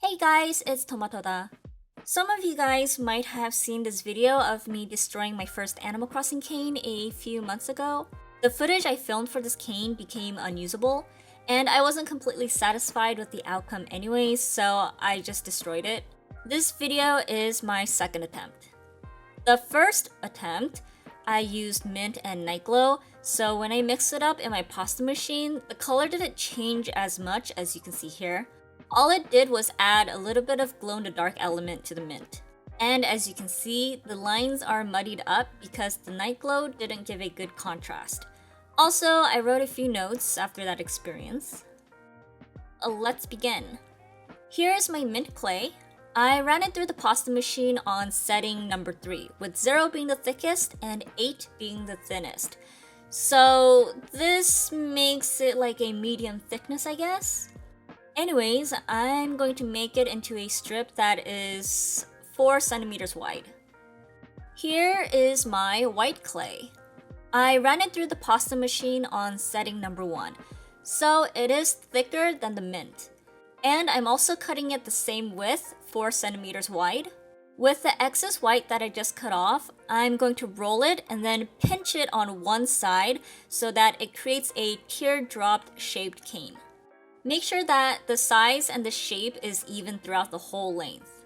Hey guys, it's Tomatoda. Some of you guys might have seen this video of me destroying my first Animal Crossing cane a few months ago. The footage I filmed for this cane became unusable, and I wasn't completely satisfied with the outcome anyways, so I just destroyed it. This video is my second attempt. The first attempt, I used mint and night glow, so when I mixed it up in my pasta machine, the color didn't change as much as you can see here. All it did was add a little bit of glow-in-the-dark element to the mint. And as you can see, the lines are muddied up because the night glow didn't give a good contrast. Also, I wrote a few notes after that experience. Let's begin. Here's my mint clay. I ran it through the pasta machine on setting number 3, with 0 being the thickest and 8 being the thinnest. So this makes it like a medium thickness, I guess? Anyways, I'm going to make it into a strip that is 4 centimeters wide. Here is my white clay. I ran it through the pasta machine on setting number 1, so it is thicker than the mint. And I'm also cutting it the same width, 4 centimeters wide. With the excess white that I just cut off, I'm going to roll it and then pinch it on one side so that it creates a teardrop shaped cane. Make sure that the size and the shape is even throughout the whole length.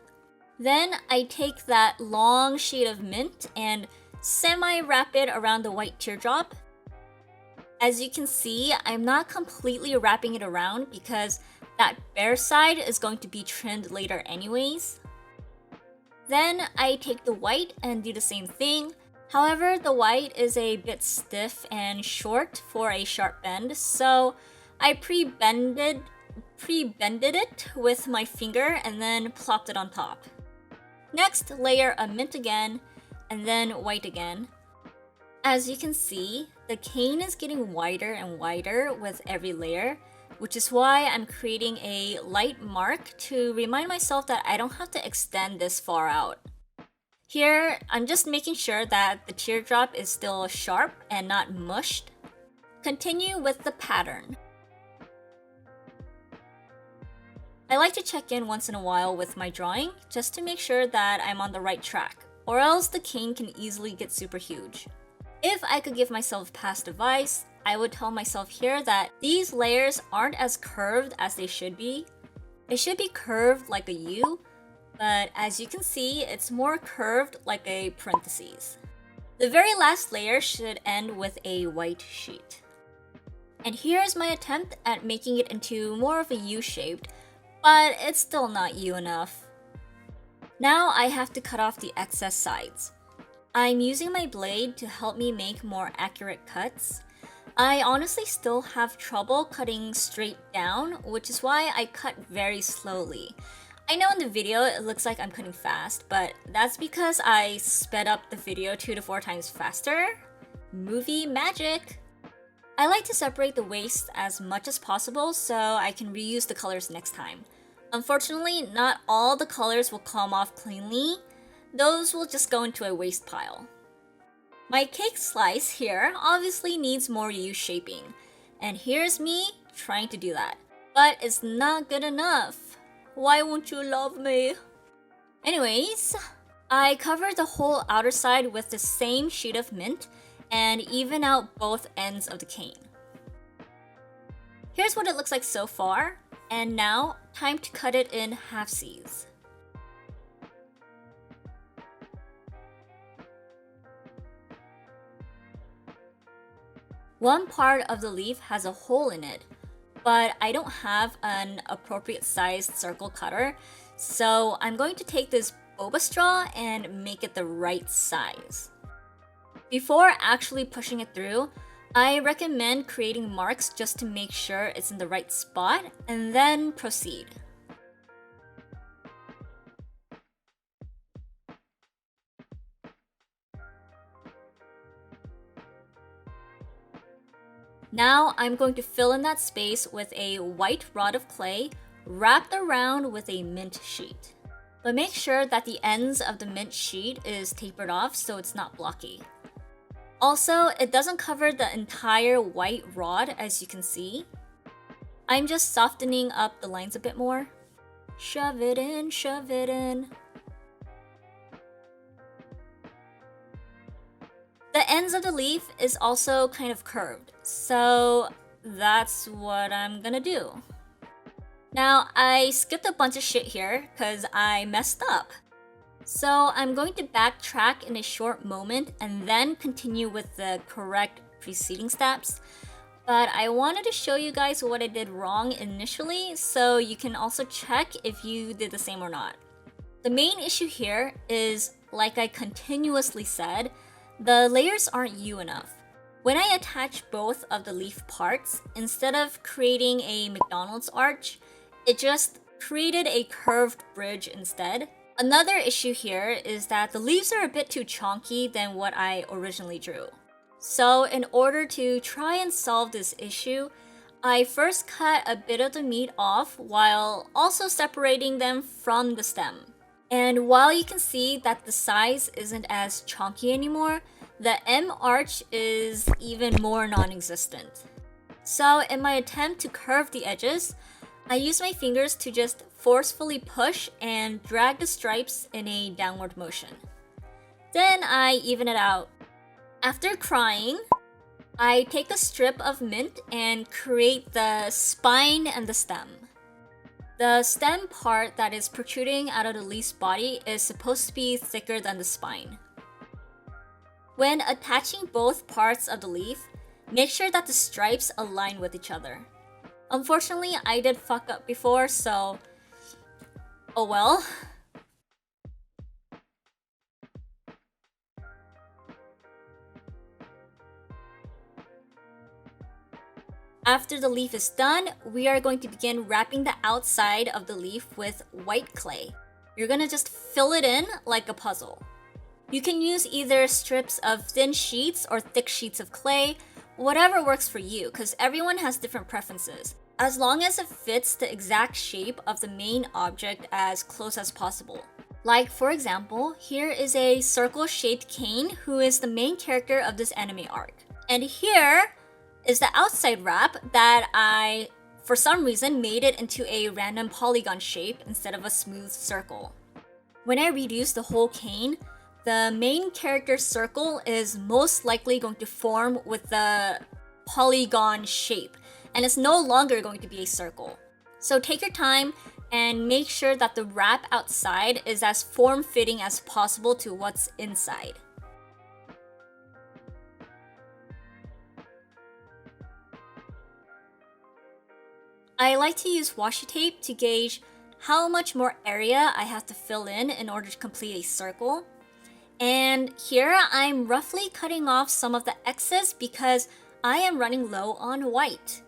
Then I take that long sheet of mint and semi-wrap it around the white teardrop. As you can see, I'm not completely wrapping it around because that bare side is going to be trimmed later anyways. Then I take the white and do the same thing. However, the white is a bit stiff and short for a sharp bend, so I pre-bended it with my finger and then plopped it on top. Next, layer a mint again, and then white again. As you can see, the cane is getting wider and wider with every layer, which is why I'm creating a light mark to remind myself that I don't have to extend this far out. Here, I'm just making sure that the teardrop is still sharp and not mushed. Continue with the pattern. I like to check in once in a while with my drawing just to make sure that I'm on the right track, or else the cane can easily get super huge. If I could give myself past advice, I would tell myself here that these layers aren't as curved as they should be. They should be curved like a U, but as you can see, it's more curved like a parentheses. The very last layer should end with a white sheet. And here's my attempt at making it into more of a U-shaped, but it's still not U enough. Now I have to cut off the excess sides. I'm using my blade to help me make more accurate cuts. I honestly still have trouble cutting straight down, which is why I cut very slowly. I know in the video it looks like I'm cutting fast, but that's because I sped up the video 2 to 4 times faster. Movie magic! I like to separate the waste as much as possible so I can reuse the colors next time. Unfortunately, not all the colors will come off cleanly. Those will just go into a waste pile. My cake slice here obviously needs more U-shaping, and here's me trying to do that. But it's not good enough. Why won't you love me? Anyways, I covered the whole outer side with the same sheet of mint and even out both ends of the cane. Here's what it looks like so far, and now time to cut it in half-Cs. One part of the leaf has a hole in it, but I don't have an appropriate sized circle cutter, so I'm going to take this boba straw and make it the right size. Before actually pushing it through, I recommend creating marks just to make sure it's in the right spot, and then proceed. Now I'm going to fill in that space with a white rod of clay wrapped around with a mint sheet. But make sure that the ends of the mint sheet is tapered off so it's not blocky. Also, it doesn't cover the entire white rod as you can see. I'm just softening up the lines a bit more. Shove it in, shove it in. The ends of the leaf is also kind of curved, so that's what I'm gonna do. Now, I skipped a bunch of shit here because I messed up. So I'm going to backtrack in a short moment and then continue with the correct preceding steps. But I wanted to show you guys what I did wrong initially so you can also check if you did the same or not. The main issue here is, like I continuously said, the layers aren't U enough. When I attach both of the leaf parts, instead of creating a McDonald's arch, it just created a curved bridge instead. Another issue here is that the leaves are a bit too chunky than what I originally drew. So in order to try and solve this issue, I first cut a bit of the meat off while also separating them from the stem. And while you can see that the size isn't as chunky anymore, the M arch is even more non-existent. So in my attempt to curve the edges, I use my fingers to just forcefully push and drag the stripes in a downward motion. Then I even it out. After crying, I take a strip of mint and create the spine and the stem. The stem part that is protruding out of the leaf's body is supposed to be thicker than the spine. When attaching both parts of the leaf, make sure that the stripes align with each other. Unfortunately, I did fuck up before, so oh well. After the leaf is done, we are going to begin wrapping the outside of the leaf with white clay. You're gonna just fill it in like a puzzle. You can use either strips of thin sheets or thick sheets of clay, whatever works for you, because everyone has different preferences, as long as it fits the exact shape of the main object as close as possible. Like, for example, here is a circle-shaped cane who is the main character of this anime arc. And here is the outside wrap that I, for some reason, made it into a random polygon shape instead of a smooth circle. When I reduce the whole cane, the main character's circle is most likely going to form with the polygon shape, and it's no longer going to be a circle. So take your time and make sure that the wrap outside is as form-fitting as possible to what's inside. I like to use washi tape to gauge how much more area I have to fill in order to complete a circle. And here I'm roughly cutting off some of the excess because I am running low on white.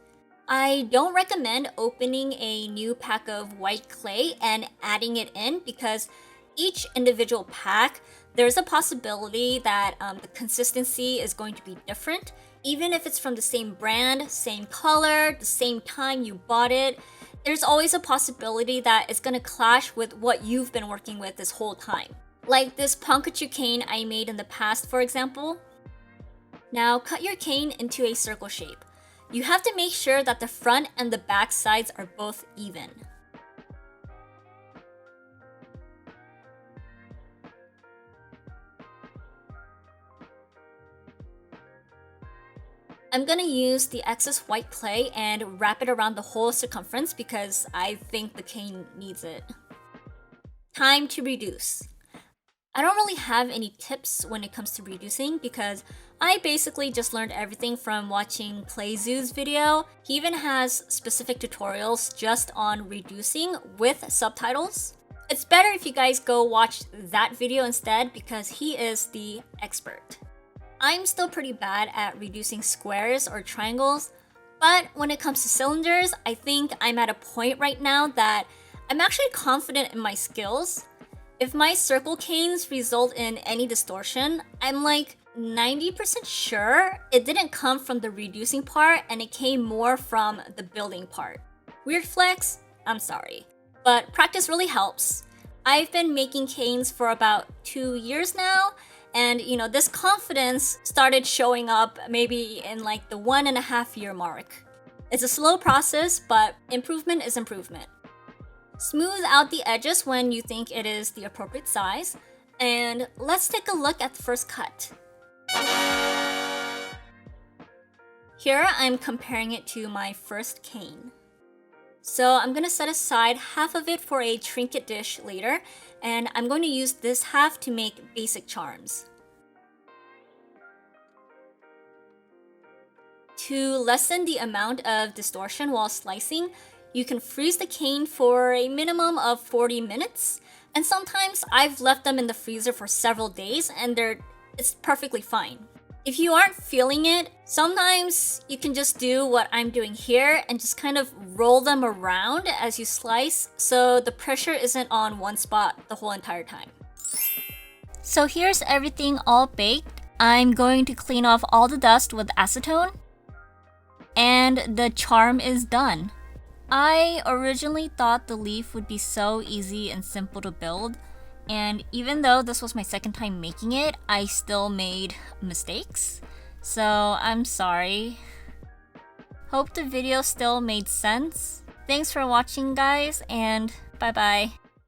I don't recommend opening a new pack of white clay and adding it in because each individual pack, there's a possibility that the consistency is going to be different. Even if it's from the same brand, same color, the same time you bought it, there's always a possibility that it's gonna clash with what you've been working with this whole time. Like this Ponkachu cane I made in the past, for example. Now cut your cane into a circle shape. You have to make sure that the front and the back sides are both even. I'm gonna use the excess white clay and wrap it around the whole circumference because I think the cane needs it. Time to reduce. I don't really have any tips when it comes to reducing because I basically just learned everything from watching PlayZoo's video. He even has specific tutorials just on reducing with subtitles. It's better if you guys go watch that video instead because he is the expert. I'm still pretty bad at reducing squares or triangles, but when it comes to cylinders, I think I'm at a point right now that I'm actually confident in my skills. If my circle canes result in any distortion, I'm like 90% sure it didn't come from the reducing part and it came more from the building part. Weird flex? I'm sorry. But practice really helps. I've been making canes for about 2 years now, and this confidence started showing up maybe in like the 1.5 year mark. It's a slow process, but improvement is improvement. Smooth out the edges when you think it is the appropriate size. And let's take a look at the first cut. Here I'm comparing it to my first cane. So I'm going to set aside half of it for a trinket dish later, and I'm going to use this half to make basic charms. To lessen the amount of distortion while slicing, you can freeze the cane for a minimum of 40 minutes, and sometimes I've left them in the freezer for several days and it's perfectly fine. If you aren't feeling it, sometimes you can just do what I'm doing here and just kind of roll them around as you slice so the pressure isn't on one spot the whole entire time. So here's everything all baked. I'm going to clean off all the dust with acetone, and the charm is done. I originally thought the leaf would be so easy and simple to build, and even though this was my second time making it, I still made mistakes. So I'm sorry. Hope the video still made sense. Thanks for watching, guys, and bye bye.